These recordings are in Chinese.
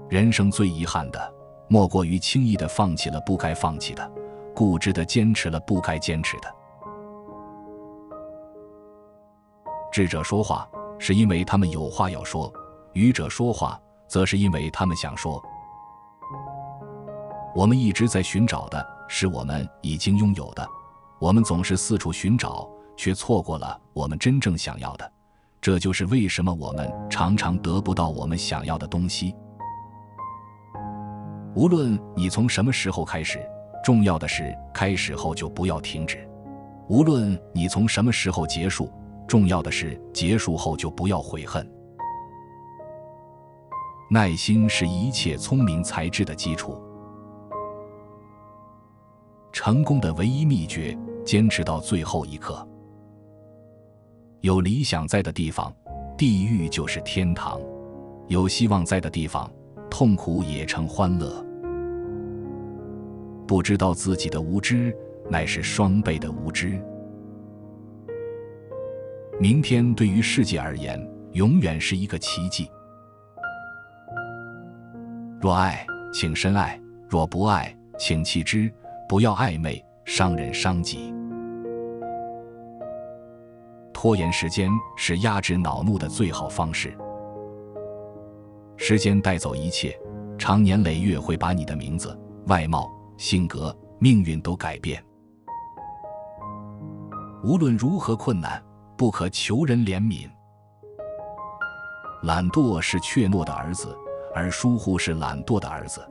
人生最遗憾的，莫过于轻易地放弃了不该放弃的，固执地坚持了不该坚持的。智者说话，是因为他们有话要说；愚者说话，则是因为他们想说。我们一直在寻找的，是我们已经拥有的；我们总是四处寻找，却错过了我们真正想要的。这就是为什么我们常常得不到我们想要的东西。无论你从什么时候开始，重要的是开始后就不要停止；无论你从什么时候结束，重要的是结束后就不要悔恨。耐心是一切聪明才智的基础。成功的唯一秘诀，坚持到最后一刻。有理想在的地方，地狱就是天堂；有希望在的地方，痛苦也成欢乐。不知道自己的无知，乃是双倍的无知。明天对于世界而言，永远是一个奇迹。若爱，请深爱；若不爱，请弃之。不要暧昧，伤人伤己。拖延时间是压制恼怒的最好方式。时间带走一切，长年累月会把你的名字、外貌、性格、命运都改变。无论如何困难，不可求人怜悯。懒惰是怯懦的儿子，而疏忽是懒惰的儿子。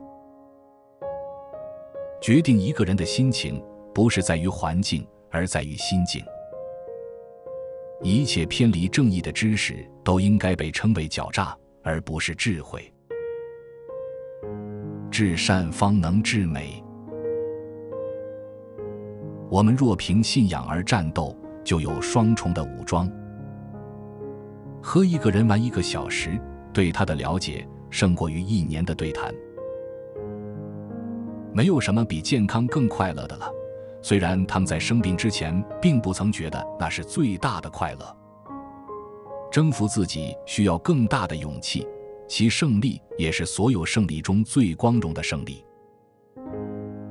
决定一个人的心情，不是在于环境，而在于心境。一切偏离正义的知识，都应该被称为狡诈，而不是智慧。至善方能至美。我们若凭信仰而战斗，就有双重的武装。和一个人玩1个小时，对他的了解胜过于1年的对谈。没有什么比健康更快乐的了，虽然他们在生病之前并不曾觉得那是最大的快乐。征服自己需要更大的勇气，其胜利也是所有胜利中最光荣的胜利。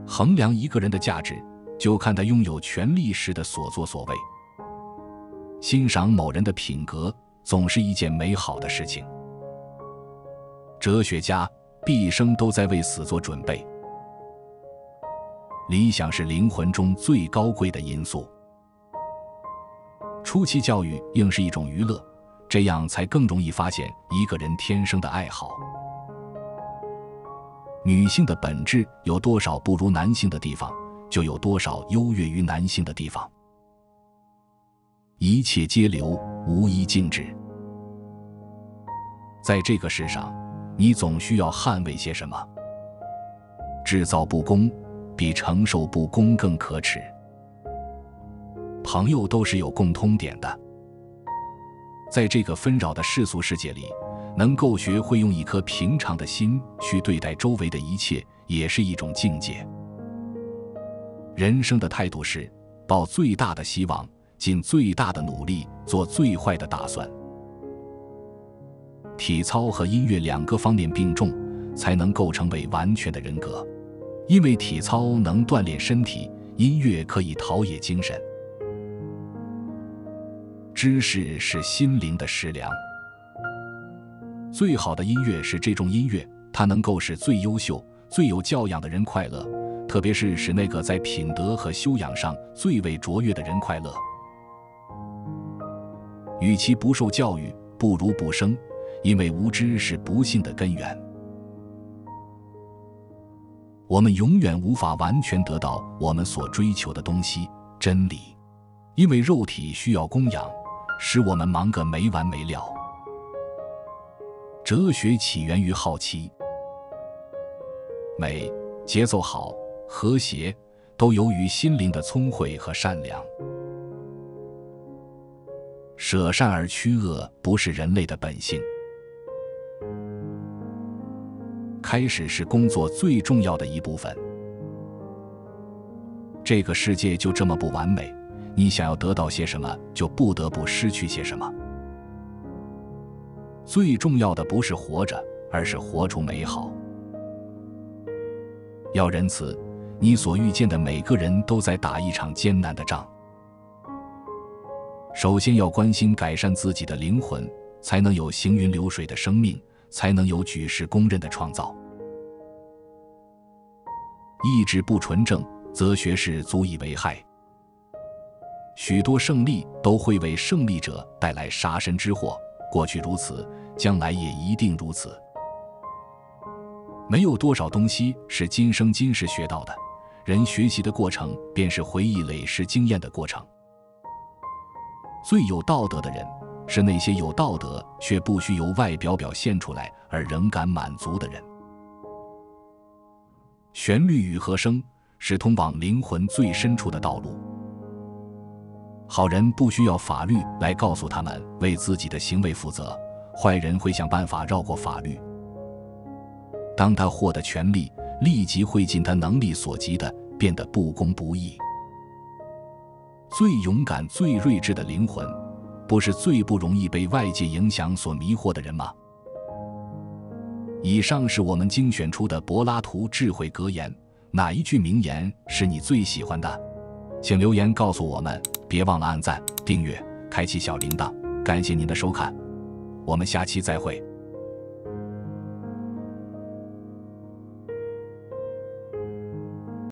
衡量一个人的价值，就看他拥有权力时的所作所为。欣赏某人的品格，总是一件美好的事情。哲学家毕生都在为死做准备。理想是灵魂中最高贵的因素。初期教育应是一种娱乐，这样才更容易发现一个人天生的爱好。女性的本质有多少不如男性的地方，就有多少优越于男性的地方。一切皆流，无一静止。在这个世上，你总需要捍卫些什么。制造不公比承受不公更可耻。朋友都是有共通点的。在这个纷扰的世俗世界里，能够学会用一颗平常的心去对待周围的一切，也是一种境界。人生的态度是抱最大的希望，尽最大的努力，做最坏的打算。体操和音乐2个方面并重，才能构成为完全的人格。因为体操能锻炼身体，音乐可以陶冶精神。知识是心灵的食粮。最好的音乐是这种音乐，它能够使最优秀、最有教养的人快乐，特别是使那个在品德和修养上最为卓越的人快乐。与其不受教育，不如不生，因为无知是不幸的根源。我们永远无法完全得到我们所追求的东西，真理，因为肉体需要供养，使我们忙个没完没了。哲学起源于好奇，美、节奏好、和谐，都由于心灵的聪慧和善良。舍善而趋恶不是人类的本性。开始是工作最重要的一部分。这个世界就这么不完美，你想要得到些什么，就不得不失去些什么。最重要的不是活着，而是活出美好。要仁慈，你所遇见的每个人都在打一场艰难的仗。首先要关心改善自己的灵魂，才能有行云流水的生命，才能有举世公认的创造。意志不纯正，则学识足以为害。许多胜利都会为胜利者带来杀身之祸，过去如此，将来也一定如此。没有多少东西是今生今世学到的，人学习的过程便是回忆累世经验的过程。最有道德的人，是那些有道德却不需由外表表现出来而仍感满足的人。旋律与和声是通往灵魂最深处的道路。好人不需要法律来告诉他们为自己的行为负责，坏人会想办法绕过法律。当他获得权力，立即会尽他能力所及的变得不公不义。最勇敢、最睿智的灵魂，不是最不容易被外界影响所迷惑的人吗？以上是我们精选出的柏拉图智慧格言，哪一句名言是你最喜欢的？请留言告诉我们，别忘了按赞、订阅、开启小铃铛。感谢您的收看，我们下期再会。